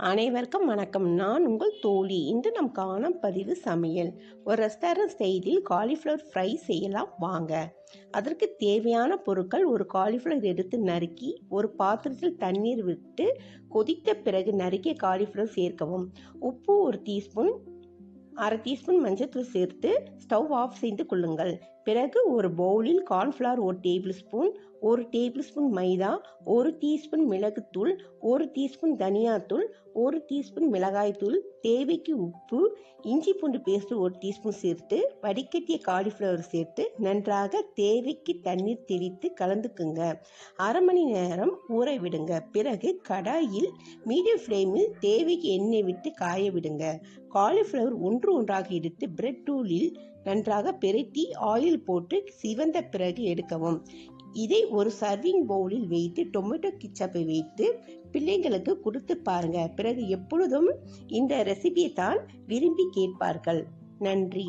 அனைவருக்கும் வணக்கம். நான் உங்கள் தோழி. இன்று நம் காணும் பதிவு சமையல். ஒரு ரெஸ்டாரண்ட் ஸ்டைலில் காலிஃப்ளவர் ஃப்ரை செய்யலாம் வாங்க. அதற்கு தேவையான பொருட்கள்: ஒரு காலிஃப்ளவர் எடுத்து நறுக்கி ஒரு பாத்திரத்தில் தண்ணீர் விட்டு கொதித்த பிறகு நறுக்கிய காலிஃப்ளவர் சேர்க்கவும். உப்பு 1 டீஸ்பூன், அரை டீஸ்பூன் மஞ்சள்தூள் சேர்த்து ஸ்டவ் ஆஃப் செய்து கொள்ளுங்கள். பிறகு ஒரு பவுலில் cornflour 1 tablespoon, 1 tablespoon மைதா, 1 டீஸ்பூன் மிளகுத்தூள், 1 டீஸ்பூன் தனியாத்தூள், 1 டீஸ்பூன் மிளகாய்த்தூள், தேவைக்கு உப்பு, இஞ்சி பூண்டு பேஸ்ட் 1 டீஸ்பூன் சேர்த்து வடிகட்டிய காலிஃப்ளவர் சேர்த்து நன்றாக தேவைக்கு தண்ணீர் தெளித்து கலந்துக்குங்க. அரை மணி நேரம் ஊற விடுங்க. பிறகு கடாயில் மீடியம் ஃப்ளேமில் தேவைக்கு எண்ணெய் விட்டு காய விடுங்க. காலிஃப்ளவர் ஒன்றாக எடுத்து பிரெட் டூலில் நன்றாக பிரட்டி ஆயில் போட்டு சிவந்த பிறகு எடுக்கவும். இதை ஒரு சர்விங் பவுலில் வைத்து டொமேட்டோ கெச்சப்பை வைத்து பிள்ளைங்களுக்கு கொடுத்து பாருங்க. பிறகு எப்பொழுதும் இந்த ரெசிபியை தான் விரும்பி கேட்பார்கள். நன்றி.